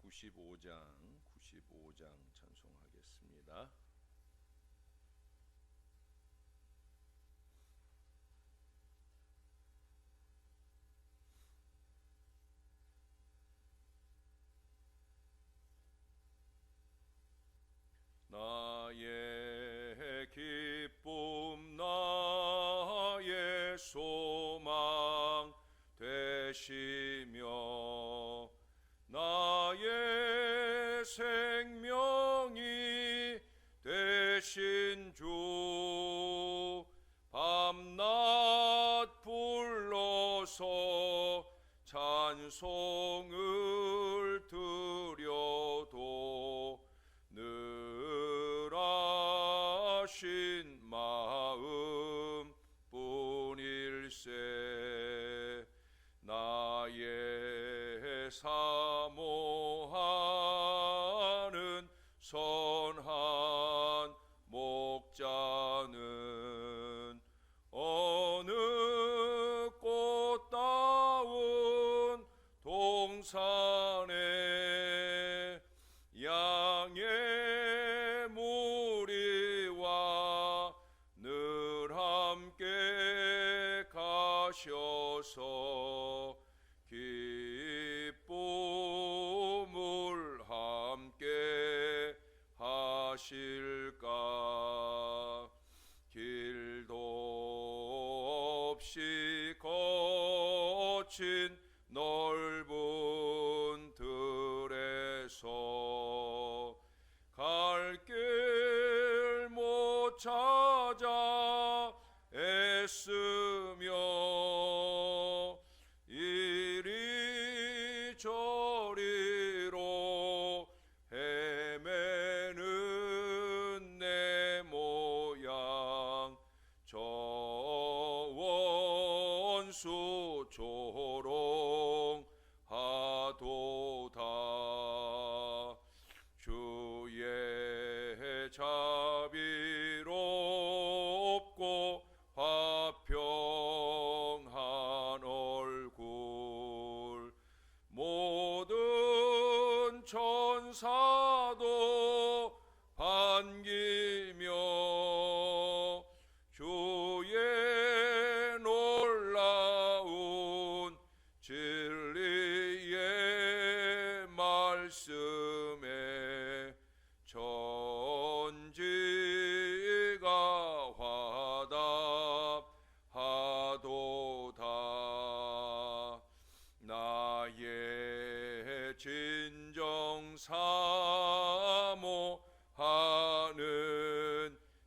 95장 찬송하겠습니다. 나의 기쁨 나의 소망 되시며 나의 생명이 되신 주 밤낮 불러서 찬송을 드려도 늘 하신 마음 뿐일세. 나의 사모하는 선한 목자는 어느 꽃다운 동산에 양의 무리와 늘 함께 가셔서 기쁨을 함께 하실까. 길도 없이 거친 넓은 들에서 갈 길 못 찾아 애쓰며 이리저리로 헤매는 내 모양 저 원수 조롱하도다. 주의 자비롭고 화평한 얼굴 모든 천사도 반기며 주의 놀라운 진리의 말씀에 천지가 화답하도다. 나의 진정 사모하는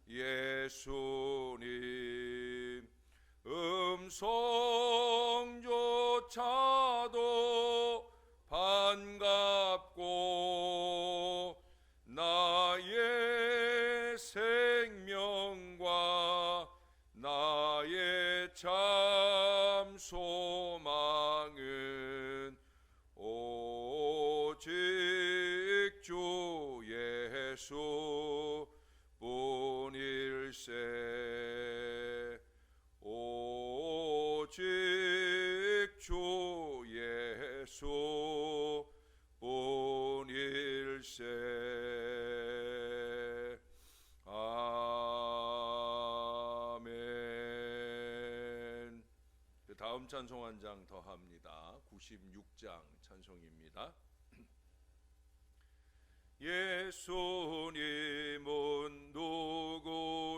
예수님 음성조차도 반갑고 나의 생명과 나의 참 소망은 오직 주 예수 뿐일세. 오직 주 예수 뿐일세. 아멘. 그 다음 찬송 한 장 더 합니다. 96장 찬송입니다. 예수님은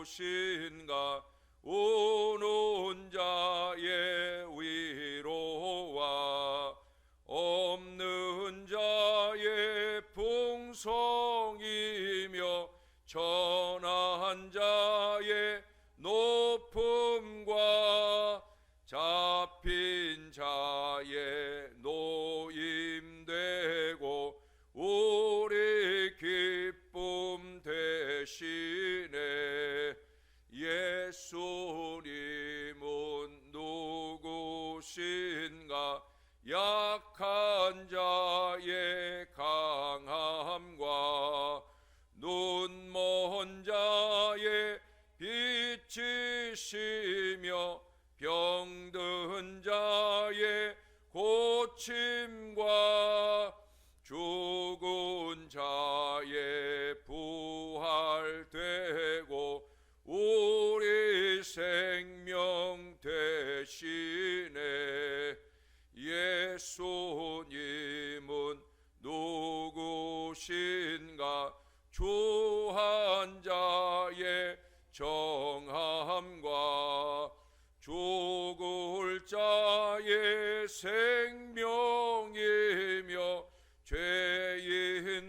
누구신가. 우는 자의 위로와 없는 자의 풍성이며 천한 자의 높음과 잡힌 자의 노임되고 우리 기쁨 되시네. 예수님은 누구신가. 약한 자의 강함과 눈먼 자의 빛이시며 병든 자의 고침과 죽은 되시네. 예수님은 누구신가? 주한 자의 정함과 죽을 자의 생명이며 죄인들의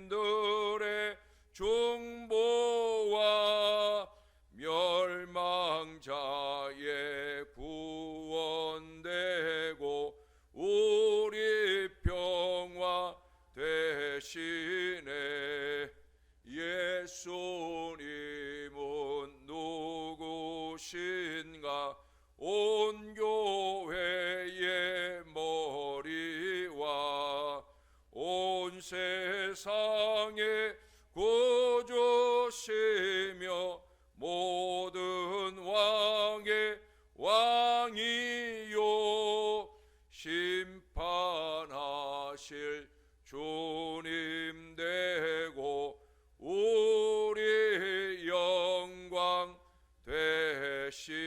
중보와 멸망자의 구원되고 우리 평화 되시네. 예수님은 누구신가? 온 교회의 머리와 온 세상의 구주시며 모든 왕의 왕이요 심판하실 주님 되고 우리 영광 되시네.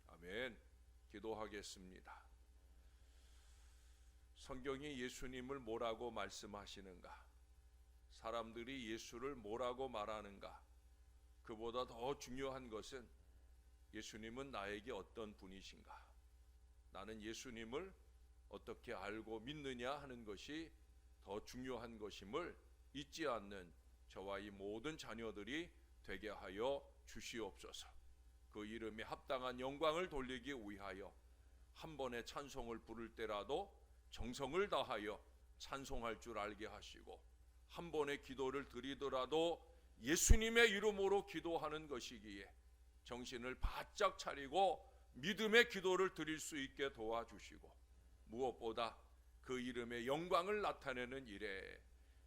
아멘. 기도하겠습니다. 성경이 예수님을 뭐라고 말씀하시는가? 사람들이 예수를 뭐라고 말하는가? 그보다 더 중요한 것은 예수님은 나에게 어떤 분이신가? 나는 예수님을 어떻게 알고 믿느냐 하는 것이 더 중요한 것임을 잊지 않는 저와 이 모든 자녀들이 되게 하여 주시옵소서. 그 이름에 합당한 영광을 돌리기 위하여 한 번의 찬송을 부를 때라도 정성을 다하여 찬송할 줄 알게 하시고, 한 번의 기도를 드리더라도 예수님의 이름으로 기도하는 것이기에 정신을 바짝 차리고 믿음의 기도를 드릴 수 있게 도와주시고, 무엇보다 그 이름의 영광을 나타내는 일에,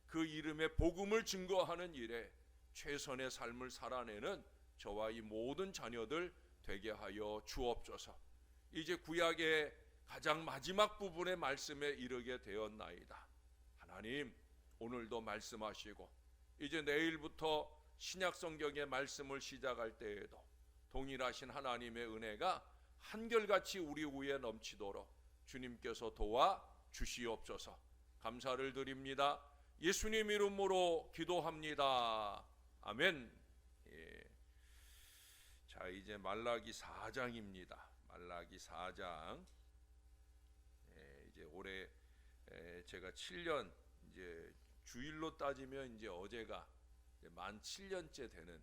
그 이름의 복음을 증거하는 일에 최선의 삶을 살아내는 저와 이 모든 자녀들 되게 하여 주옵소서. 이제 구약의 가장 마지막 부분의 말씀에 이르게 되었나이다. 하나님, 오늘도 말씀하시고 이제 내일부터 신약 성경의 말씀을 시작할 때에도 동일하신 하나님의 은혜가 한결같이 우리 위에 넘치도록 주님께서 도와 주시옵소서. 감사를 드립니다. 예수님 이름으로 기도합니다. 아멘. 예. 자, 이제 말라기 4장입니다. 말라기 4장. 이제 올해 제가 7년, 이제 주일로 따지면 이제 어제가 만 7년째 되는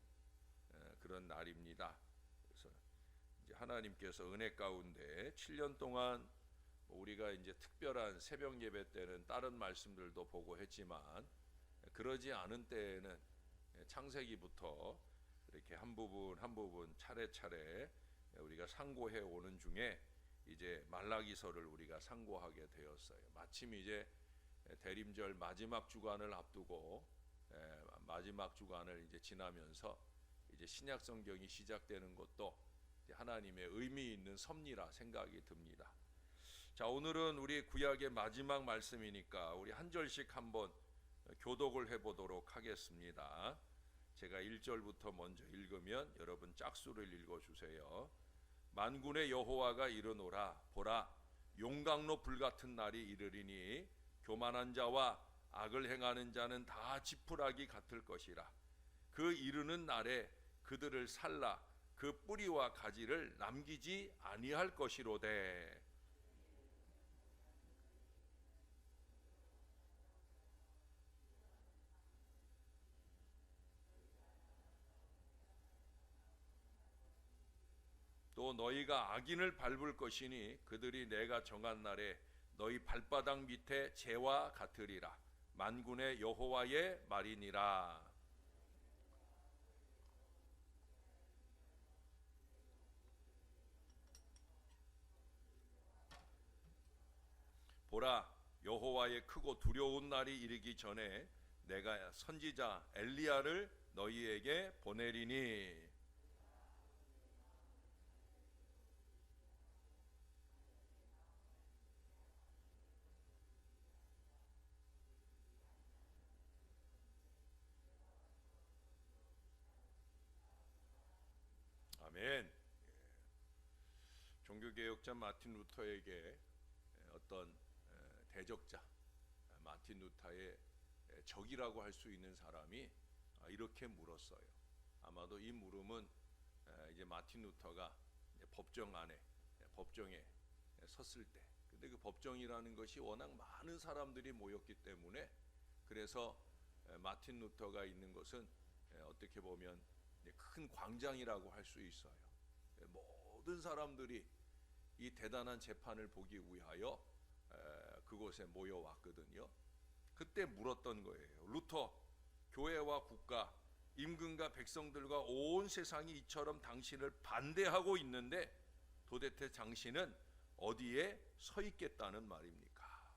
그런 날입니다. 그래서 이제 하나님께서 은혜 가운데 7년 동안 우리가 이제 특별한 새벽 예배 때는 다른 말씀들도 보고 했지만, 그러지 않은 때에는 창세기부터 이렇게 한 부분 한 부분 차례차례 우리가 상고해 오는 중에 이제 말라기서를 우리가 상고하게 되었어요. 마침 이제 대림절 마지막 주간을 앞두고 마지막 주간을 이제 지나면서 이제 신약 성경이 시작되는 것도 하나님의 의미 있는 섭리라 생각이 듭니다. 자, 오늘은 우리 구약의 마지막 말씀이니까 우리 한 절씩 한번 교독을 해보도록 하겠습니다. 제가 1절부터 먼저 읽으면 여러분 짝수를 읽어주세요. 만군의 여호와가 이르노라. 보라, 용광로 불같은 날이 이르리니 교만한 자와 악을 행하는 자는 다 지푸라기 같을 것이라. 그 이르는 날에 그들을 살라 그 뿌리와 가지를 남기지 아니할 것이로되. 또 너희가 악인을 밟을 것이니 그들이 내가 정한 날에 너희 발바닥 밑에 재와 같으리라. 만군의 여호와의 말이니라. 보라, 여호와의 크고 두려운 날이 이르기 전에 내가 선지자 엘리야를 너희에게 보내리니. 아멘. 종교개혁자 마틴 루터에게 어떤 대적자 마틴 루터의 적이라고 할 수 있는 사람이 이렇게 물었어요. 아마도 이 물음은 이제 마틴 루터가 법정에 섰을 때, 근데 그 법정이라는 것이 워낙 많은 사람들이 모였기 때문에, 그래서 마틴 루터가 있는 것은 어떻게 보면 큰 광장이라고 할 수 있어요. 모든 사람들이 이 대단한 재판을 보기 위하여 그곳에 모여왔거든요. 그때 물었던 거예요. 루터, 교회와 국가, 임금과 백성들과 온 세상이 이처럼 당신을 반대하고 있는데 도대체 당신은 어디에 서 있겠다는 말입니까?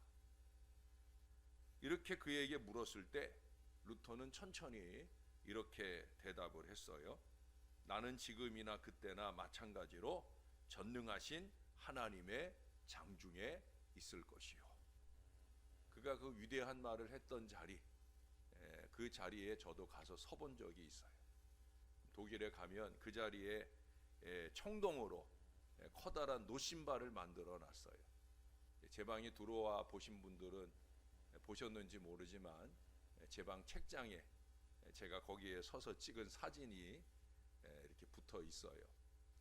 이렇게 그에게 물었을 때 루터는 천천히 이렇게 대답을 했어요. 나는 지금이나 그때나 마찬가지로 전능하신 하나님의 장중에 있을 것이요. 그가 그 위대한 말을 했던 자리, 그 자리에 저도 가서 서본 적이 있어요. 독일에 가면 그 자리에 청동으로 커다란 노신발을 만들어 놨어요. 제 방에 들어와 보신 분들은 보셨는지 모르지만 제 방 책장에 제가 거기에 서서 찍은 사진이 이렇게 붙어 있어요.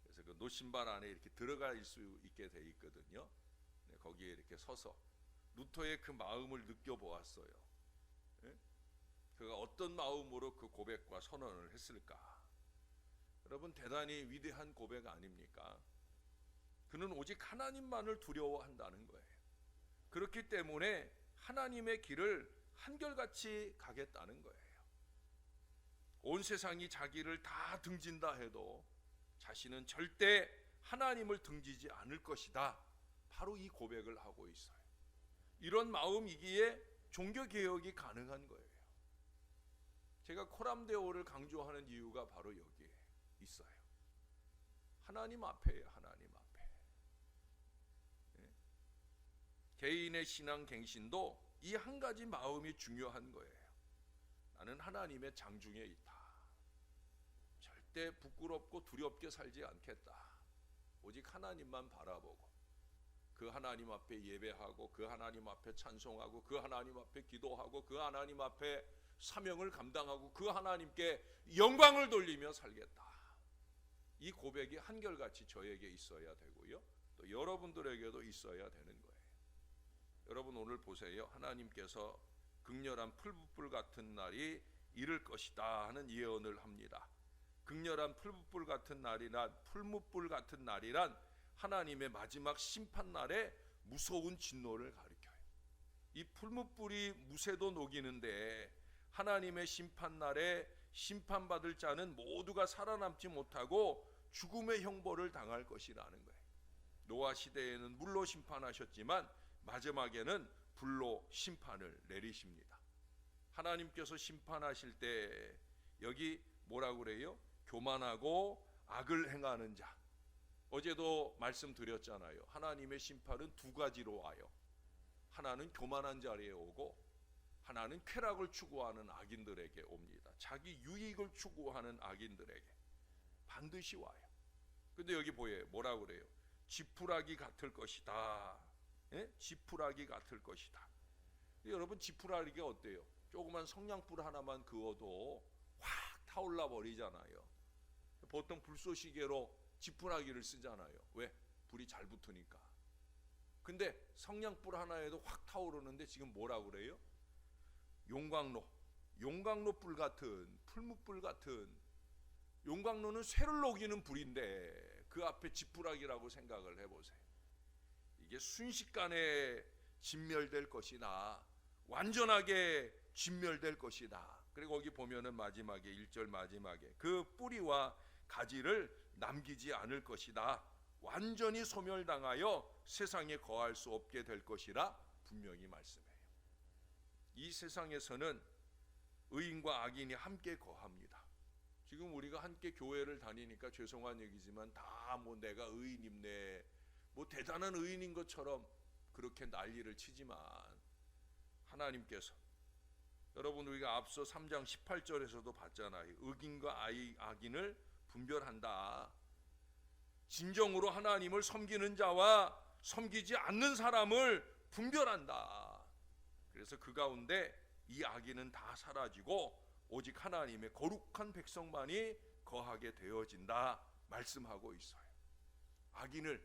그래서 그 노신발 안에 이렇게 들어갈 수 있게 돼 있거든요. 거기에 이렇게 서서 루터의 그 마음을 느껴보았어요. 그가 어떤 마음으로 그 고백과 선언을 했을까? 여러분, 대단히 위대한 고백 아닙니까? 그는 오직 하나님만을 두려워한다는 거예요. 그렇기 때문에 하나님의 길을 한결같이 가겠다는 거예요. 온 세상이 자기를 다 등진다 해도 자신은 절대 하나님을 등지지 않을 것이다. 바로 이 고백을 하고 있어요. 이런 마음이기에 종교개혁이 가능한 거예요. 제가 코람데오를 강조하는 이유가 바로 여기에 있어요. 하나님 앞에요. 하나님 앞에. 개인의 신앙 갱신도 이 한 가지 마음이 중요한 거예요. 나는 하나님의 장중에 있다. 절대 부끄럽고 두렵게 살지 않겠다. 오직 하나님만 바라보고 그 하나님 앞에 예배하고 그 하나님 앞에 찬송하고 그 하나님 앞에 기도하고 그 하나님 앞에 사명을 감당하고 그 하나님께 영광을 돌리며 살겠다. 이 고백이 한결같이 저에게 있어야 되고요. 또 여러분들에게도 있어야 되는 거예요. 여러분, 오늘 보세요. 하나님께서 극렬한 풀붓불 같은 날이 이를 것이다 하는 예언을 합니다. 극렬한 풀붓불 같은 날이란, 풀무불 같은 날이란 하나님의 마지막 심판날에 무서운 진노를 가리켜요. 이 풀무불이 무쇠도 녹이는데 하나님의 심판날에 심판받을 자는 모두가 살아남지 못하고 죽음의 형벌을 당할 것이라는 거예요. 노아 시대에는 물로 심판하셨지만 마지막에는 불로 심판을 내리십니다. 하나님께서 심판하실 때 여기 뭐라고 그래요? 교만하고 악을 행하는 자. 어제도 말씀드렸잖아요. 하나님의 심판은 두 가지로 와요. 하나는 교만한 자리에 오고 하나는 쾌락을 추구하는 악인들에게 옵니다. 자기 유익을 추구하는 악인들에게 반드시 와요. 근데 여기 뭐라고 그래요? 지푸라기 같을 것이다. 지푸라기 같을 것이다. 여러분, 지푸라기가 어때요? 조그만 성냥불 하나만 그어도 확 타올라 버리잖아요. 보통 불쏘시개로 지푸라기를 쓰잖아요. 왜? 불이 잘 붙으니까. 근데 성냥불 하나에도 확 타오르는데 지금 뭐라고 그래요? 용광로불 같은, 풀무불 같은, 용광로는 쇠를 녹이는 불인데 그 앞에 지푸라기라고 생각을 해보세요. 이게 순식간에 진멸될 것이나 완전하게 진멸될 것이다. 그리고 거기 보면은 마지막에 1절 마지막에 그 뿌리와 가지를 남기지 않을 것이다. 완전히 소멸당하여 세상에 거할 수 없게 될 것이라 분명히 말씀해요. 이 세상에서는 의인과 악인이 함께 거합니다. 지금 우리가 함께 교회를 다니니까 죄송한 얘기지만 다 뭐 내가 의인입네, 뭐 대단한 의인인 것처럼 그렇게 난리를 치지만 하나님께서, 여러분 우리가 앞서 3장 18절에서도 봤잖아요. 의인과 악인을 분별한다. 진정으로 하나님을 섬기는 자와 섬기지 않는 사람을 분별한다. 그래서 그 가운데 이 악인은 다 사라지고 오직 하나님의 거룩한 백성만이 거하게 되어진다 말씀하고 있어요. 악인을,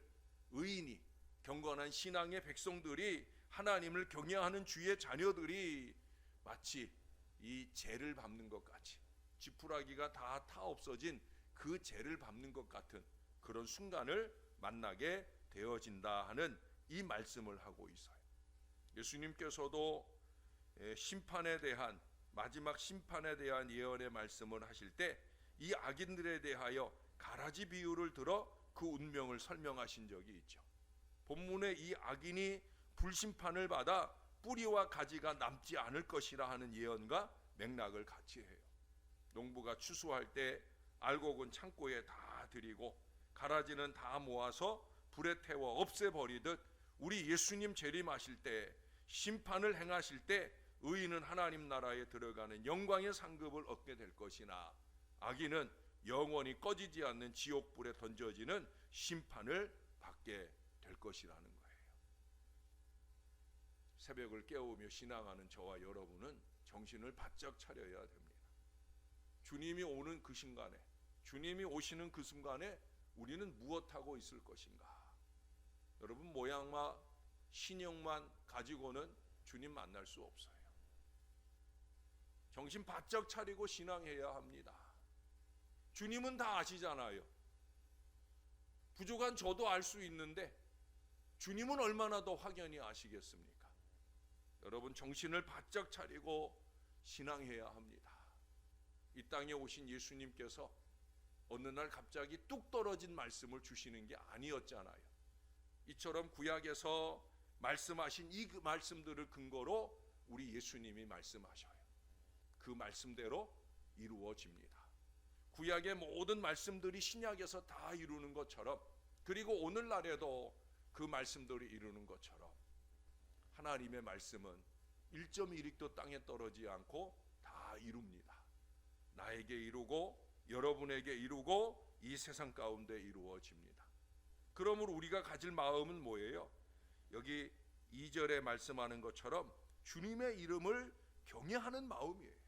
의인이, 경건한 신앙의 백성들이, 하나님을 경외하는 주의 자녀들이 마치 이 재를 밟는 것 같이, 지푸라기가 다 타 없어진 그 재를 밟는 것 같은 그런 순간을 만나게 되어진다 하는 이 말씀을 하고 있어요. 예수님께서도 심판에 대한, 마지막 심판에 대한 예언의 말씀을 하실 때 이 악인들에 대하여 가라지 비유를 들어 그 운명을 설명하신 적이 있죠. 본문에 이 악인이 불심판을 받아 뿌리와 가지가 남지 않을 것이라 하는 예언과 맥락을 같이 해요. 농부가 추수할 때 알곡은 창고에 다 들이고 가라지는 다 모아서 불에 태워 없애버리듯 우리 예수님 재림하실 때, 심판을 행하실 때 의인은 하나님 나라에 들어가는 영광의 상급을 얻게 될 것이나 악인은 영원히 꺼지지 않는 지옥불에 던져지는 심판을 받게 될 것이라는 거예요. 새벽을 깨우며 신앙하는 저와 여러분은 정신을 바짝 차려야 됩니다. 주님이 오는 그 순간에, 주님이 오시는 그 순간에 우리는 무엇하고 있을 것인가? 여러분, 모양만, 신형만 가지고는 주님 만날 수 없어요. 정신 바짝 차리고 신앙해야 합니다. 주님은 다 아시잖아요. 부족한 저도 알 수 있는데 주님은 얼마나 더 확연히 아시겠습니까? 여러분, 정신을 바짝 차리고 신앙해야 합니다. 이 땅에 오신 예수님께서 어느 날 갑자기 뚝 떨어진 말씀을 주시는 게 아니었잖아요. 이처럼 구약에서 말씀하신 이 말씀들을 근거로 우리 예수님이 말씀하셔요. 그 말씀대로 이루어집니다. 구약의 모든 말씀들이 신약에서 다 이루는 것처럼, 그리고 오늘날에도 그 말씀들이 이루는 것처럼 하나님의 말씀은 1.1획도 땅에 떨어지지 않고 다 이룹니다. 나에게 이루고 여러분에게 이루고 이 세상 가운데 이루어집니다. 그러므로 우리가 가질 마음은 뭐예요? 여기 2절에 말씀하는 것처럼 주님의 이름을 경외하는 마음이에요.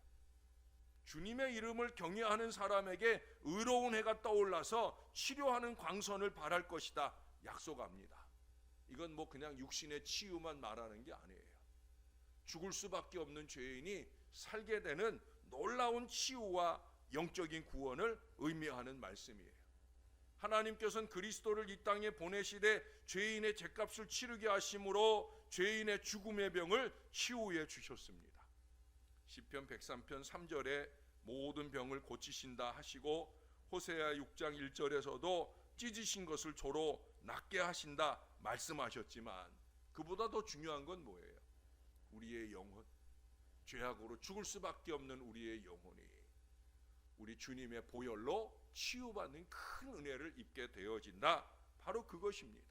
주님의 이름을 경외하는 사람에게 의로운 해가 떠올라서 치료하는 광선을 발할 것이다 약속합니다. 이건 그냥 육신의 치유만 말하는 게 아니에요. 죽을 수밖에 없는 죄인이 살게 되는 놀라운 치유와 영적인 구원을 의미하는 말씀이에요. 하나님께서는 그리스도를 이 땅에 보내시되 죄인의 죗값을 치르게 하심으로 죄인의 죽음의 병을 치유해 주셨습니다. 시편 103편 3절에 모든 병을 고치신다 하시고, 호세아 6장 1절에서도 찢으신 것을 조로 낫게 하신다 말씀하셨지만, 그보다 더 중요한 건 뭐예요? 우리의 영혼, 죄악으로 죽을 수밖에 없는 우리의 영혼이 우리 주님의 보혈로 치유받는 큰 은혜를 입게 되어진다. 바로 그것입니다.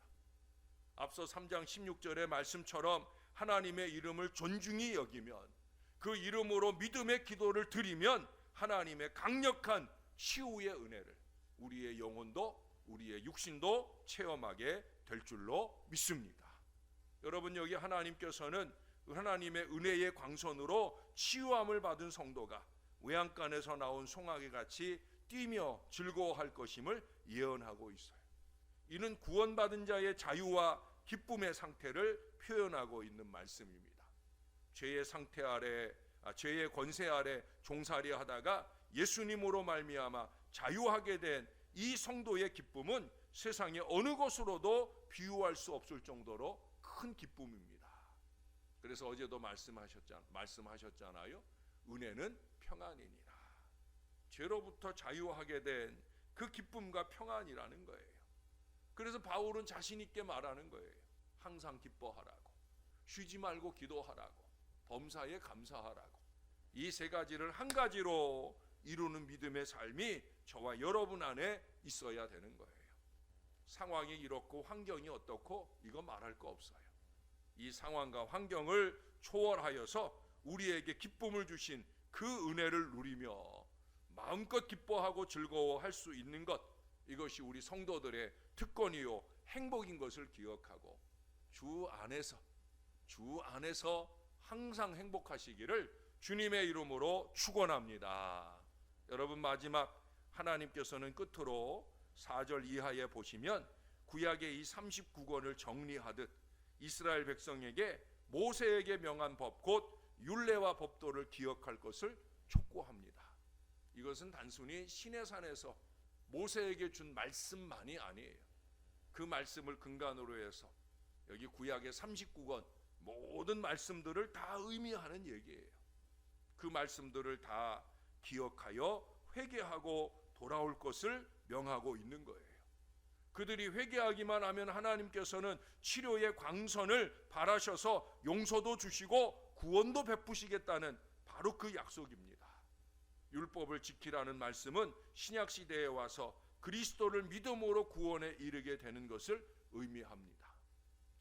앞서 3장 16절의 말씀처럼 하나님의 이름을 존중히 여기면, 그 이름으로 믿음의 기도를 드리면 하나님의 강력한 치유의 은혜를 우리의 영혼도 우리의 육신도 체험하게 될 줄로 믿습니다. 여러분, 여기 하나님께서는 하나님의 은혜의 광선으로 치유함을 받은 성도가 외양간에서 나온 송아지 같이 뛰며 즐거워할 것임을 예언하고 있어요. 이는 구원받은 자의 자유와 기쁨의 상태를 표현하고 있는 말씀입니다. 죄의 상태 아래, 죄의 권세 아래 종살이 하다가 예수님으로 말미암아 자유하게 된 이 성도의 기쁨은 세상의 어느 것으로도 비유할 수 없을 정도로 큰 기쁨입니다. 그래서 어제도 말씀하셨잖아요. 은혜는 평안이니라. 죄로부터 자유하게 된 그 기쁨과 평안이라는 거예요. 그래서 바울은 자신 있게 말하는 거예요. 항상 기뻐하라고, 쉬지 말고 기도하라고, 범사에 감사하라고. 이 세 가지를 한 가지로 이루는 믿음의 삶이 저와 여러분 안에 있어야 되는 거예요. 상황이 이렇고 환경이 어떻고 이거 말할 거 없어요. 이 상황과 환경을 초월하여서 우리에게 기쁨을 주신 그 은혜를 누리며 마음껏 기뻐하고 즐거워할 수 있는 것, 이것이 우리 성도들의 특권이요 행복인 것을 기억하고 주 안에서 항상 행복하시기를 주님의 이름으로 축원합니다. 여러분, 마지막 하나님께서는 끝으로 4절 이하에 보시면 구약의 이 39권을 정리하듯 이스라엘 백성에게 모세에게 명한 법 곧 율례와 법도를 기억할 것을 촉구합니다. 이것은 단순히 시내산에서 모세에게 준 말씀만이 아니에요. 그 말씀을 근간으로 해서 여기 구약의 39권 모든 말씀들을 다 의미하는 얘기예요. 그 말씀들을 다 기억하여 회개하고 돌아올 것을 명하고 있는 거예요. 그들이 회개하기만 하면 하나님께서는 치료의 광선을 바라셔서 용서도 주시고 구원도 베푸시겠다는 바로 그 약속입니다. 율법을 지키라는 말씀은 신약 시대에 와서 그리스도를 믿음으로 구원에 이르게 되는 것을 의미합니다.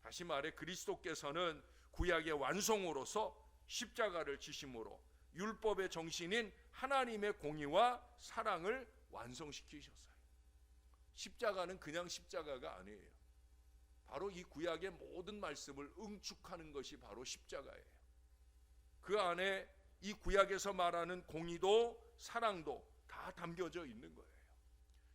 다시 말해 그리스도께서는 구약의 완성으로서 십자가를 지심으로 율법의 정신인 하나님의 공의와 사랑을 완성시키셨어요. 십자가는 그냥 십자가가 아니에요. 바로 이 구약의 모든 말씀을 응축하는 것이 바로 십자가예요. 그 안에 이 구약에서 말하는 공의도 사랑도 다 담겨져 있는 거예요.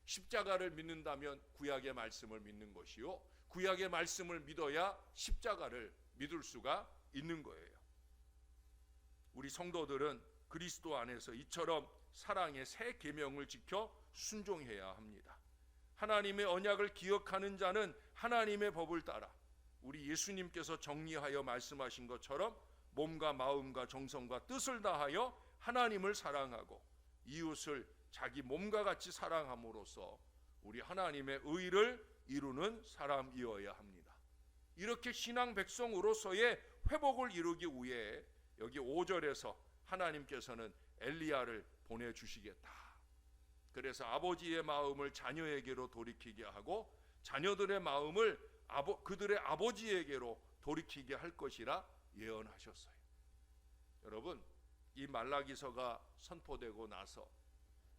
십자가를 믿는다면 구약의 말씀을 믿는 것이요, 구약의 말씀을 믿어야 십자가를 믿을 수가 있는 거예요. 우리 성도들은 그리스도 안에서 이처럼 사랑의 새 계명을 지켜 순종해야 합니다. 하나님의 언약을 기억하는 자는 하나님의 법을 따라 우리 예수님께서 정리하여 말씀하신 것처럼 몸과 마음과 정성과 뜻을 다하여 하나님을 사랑하고 이웃을 자기 몸과 같이 사랑함으로써 우리 하나님의 의를 이루는 사람이어야 합니다. 이렇게 신앙 백성으로서의 회복을 이루기 위해 여기 5절에서 하나님께서는 엘리야를 보내주시겠다. 그래서 아버지의 마음을 자녀에게로 돌이키게 하고 자녀들의 마음을 그들의 아버지에게로 돌이키게 할 것이라 예언하셨어요. 여러분, 이 말라기서가 선포되고 나서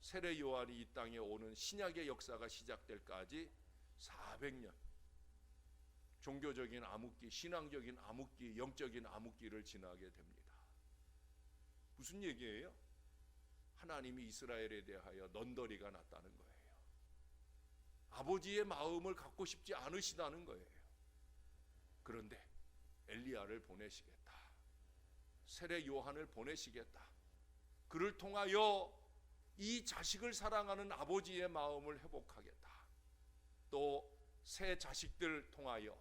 세례 요한이 이 땅에 오는 신약의 역사가 시작될까지 400년 종교적인 암흑기, 신앙적인 암흑기, 영적인 암흑기를 지나게 됩니다. 무슨 얘기예요? 하나님이 이스라엘에 대하여 넌더리가 났다는 거예요. 아버지의 마음을 갖고 싶지 않으시다는 거예요. 그런데 엘리야를 보내시겠다. 세례 요한을 보내시겠다. 그를 통하여 이 자식을 사랑하는 아버지의 마음을 회복하겠다. 또 새 자식들 통하여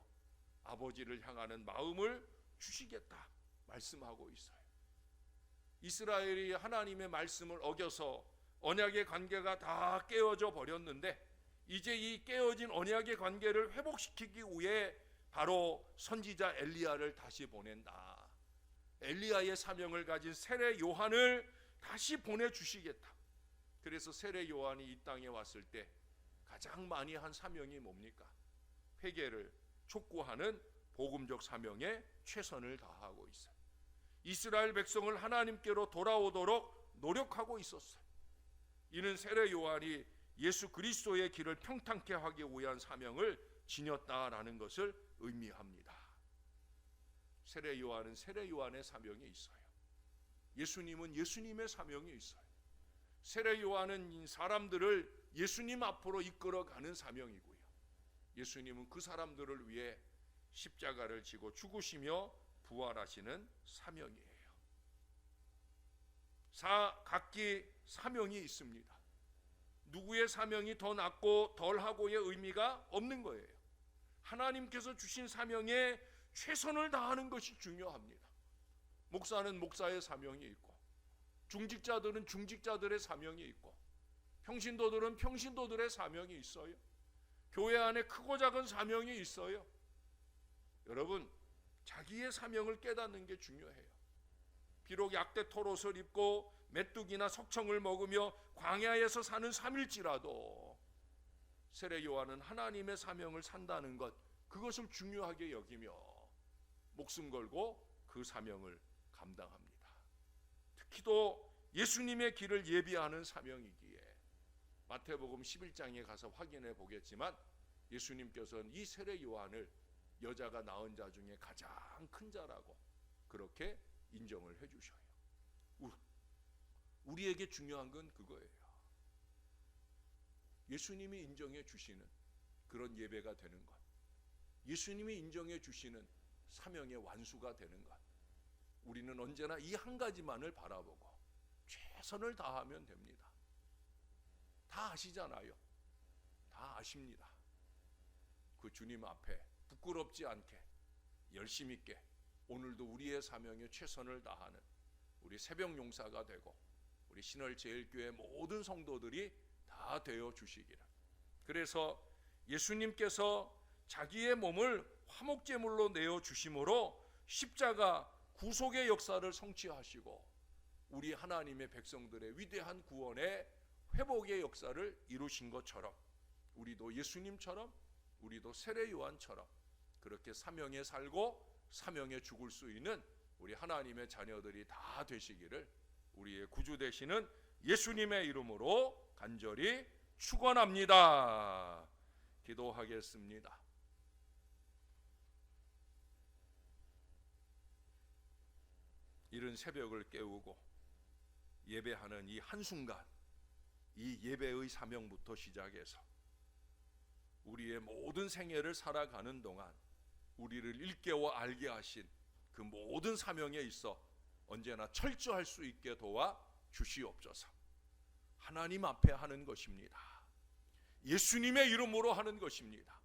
아버지를 향하는 마음을 주시겠다 말씀하고 있어요. 이스라엘이 하나님의 말씀을 어겨서 언약의 관계가 다 깨어져 버렸는데 이제 이 깨어진 언약의 관계를 회복시키기 위해 바로 선지자 엘리야를 다시 보낸다. 엘리야의 사명을 가진 세례 요한을 다시 보내주시겠다. 그래서 세례 요한이 이 땅에 왔을 때 가장 많이 한 사명이 뭡니까? 회개를 촉구하는 복음적 사명에 최선을 다하고 있어요. 이스라엘 백성을 하나님께로 돌아오도록 노력하고 있었어요. 이는 세례 요한이 예수 그리스도의 길을 평탄케 하기 위한 사명을 지녔다라는 것을 의미합니다. 세례 요한은 세례 요한의 사명이 있어요. 예수님은 예수님의 사명이 있어요. 세례 요한은 사람들을 예수님 앞으로 이끌어가는 사명이고요. 예수님은 그 사람들을 위해 십자가를 지고 죽으시며 부활하시는 사명이에요. 각기 사명이 있습니다. 누구의 사명이 더 낫고 덜하고의 의미가 없는 거예요. 하나님께서 주신 사명에 최선을 다하는 것이 중요합니다. 목사는 목사의 사명이 있고, 중직자들은 중직자들의 사명이 있고, 평신도들은 평신도들의 사명이 있어요. 교회 안에 크고 작은 사명이 있어요. 여러분, 자기의 사명을 깨닫는 게 중요해요. 비록 약대 토롯을 입고 메뚜기나 석청을 먹으며 광야에서 사는 삼일지라도 세례 요한은 하나님의 사명을 산다는 것, 그것을 중요하게 여기며 목숨 걸고 그 사명을 감당합니다. 특히도 예수님의 길을 예비하는 사명이기에 마태복음 11장에 가서 확인해 보겠지만 예수님께서는 이 세례 요한을 여자가 낳은 자 중에 가장 큰 자라고 그렇게 인정을 해 주셔요. 우리에게 중요한 건 그거예요. 예수님이 인정해 주시는 그런 예배가 되는 것, 예수님이 인정해 주시는 사명의 완수가 되는 것, 우리는 언제나 이 한 가지만을 바라보고 최선을 다하면 됩니다. 다 아시잖아요. 다 아십니다. 그 주님 앞에 부끄럽지 않게 열심 있게 오늘도 우리의 사명에 최선을 다하는 우리 새벽 용사가 되고 우리 신월제일교회 모든 성도들이 다 되어 주시기를. 그래서 예수님께서 자기의 몸을 화목제물로 내어 주심으로 십자가 구속의 역사를 성취하시고 우리 하나님의 백성들의 위대한 구원의 회복의 역사를 이루신 것처럼 우리도 예수님처럼 우리도 세례 요한처럼 그렇게 사명에 살고 사명에 죽을 수 있는 우리 하나님의 자녀들이 다 되시기를 우리의 구주 되시는 예수님의 이름으로 간절히 축원합니다. 기도하겠습니다. 이른 새벽을 깨우고 예배하는 이 한순간, 이 예배의 사명부터 시작해서 우리의 모든 생애를 살아가는 동안 우리를 일깨워 알게 하신 그 모든 사명에 있어 언제나 철저할 수 있게 도와 주시옵소서. 하나님 앞에 하는 것입니다. 예수님의 이름으로 하는 것입니다.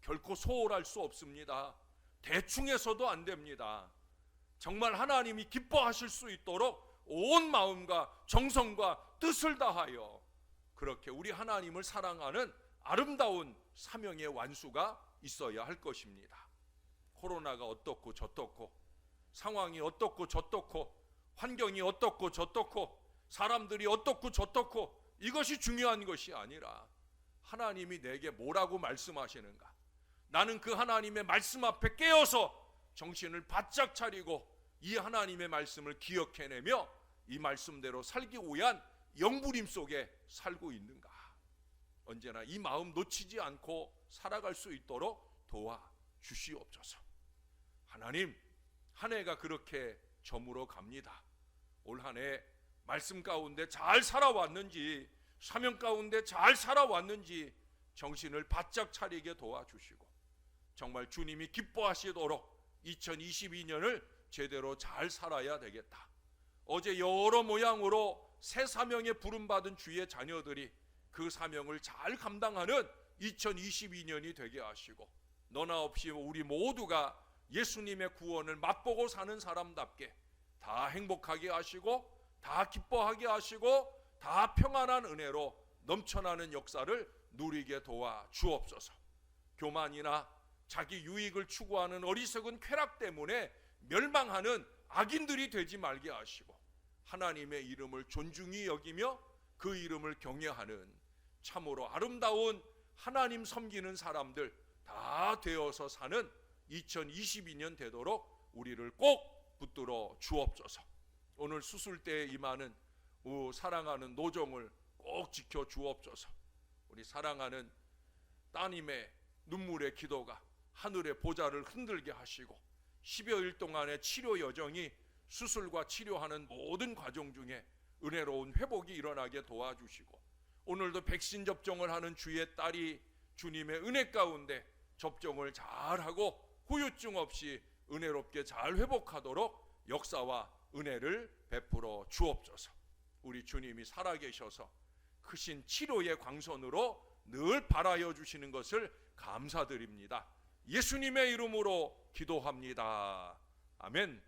결코 소홀할 수 없습니다. 대충 해서도 안 됩니다. 정말 하나님이 기뻐하실 수 있도록 온 마음과 정성과 뜻을 다하여 그렇게 우리 하나님을 사랑하는 아름다운 사명의 완수가 있어야 할 것입니다. 코로나가 어떻고 저떻고 상황이 어떻고 저떻고 환경이 어떻고 저떻고 사람들이 어떻고 저떻고 이것이 중요한 것이 아니라 하나님이 내게 뭐라고 말씀하시는가, 나는 그 하나님의 말씀 앞에 깨어서 정신을 바짝 차리고 이 하나님의 말씀을 기억해내며 이 말씀대로 살기 위한 영부림 속에 살고 있는가, 언제나 이 마음 놓치지 않고 살아갈 수 있도록 도와주시옵소서. 하나님, 한 해가 그렇게 저물어 갑니다. 올 한 해 말씀 가운데 잘 살아왔는지 사명 가운데 잘 살아왔는지 정신을 바짝 차리게 도와주시고 정말 주님이 기뻐하시도록 2022년을 제대로 잘 살아야 되겠다. 어제 여러 모양으로 새 사명에 부름받은 주의 자녀들이 그 사명을 잘 감당하는 2022년이 되게 하시고 너나 없이 우리 모두가 예수님의 구원을 맛보고 사는 사람답게 다 행복하게 하시고 다 기뻐하게 하시고 다 평안한 은혜로 넘쳐나는 역사를 누리게 도와 주옵소서. 교만이나 자기 유익을 추구하는 어리석은 쾌락 때문에 멸망하는 악인들이 되지 말게 하시고 하나님의 이름을 존중히 여기며 그 이름을 경외하는 참으로 아름다운 하나님 섬기는 사람들 다 되어서 사는 2022년 되도록 우리를 꼭 붙들어 주옵소서. 오늘 수술대에 임하는 사랑하는 노정을 꼭 지켜 주옵소서. 우리 사랑하는 따님의 눈물의 기도가 하늘의 보좌를 흔들게 하시고 10여일 동안의 치료 여정이 수술과 치료하는 모든 과정 중에 은혜로운 회복이 일어나게 도와주시고 오늘도 백신 접종을 하는 주의 딸이 주님의 은혜 가운데 접종을 잘하고 후유증 없이 은혜롭게 잘 회복하도록 역사와 은혜를 베풀어 주옵소서. 우리 주님이 살아계셔서 크신 치료의 광선으로 늘 바라여 주시는 것을 감사드립니다. 예수님의 이름으로 기도합니다. 아멘.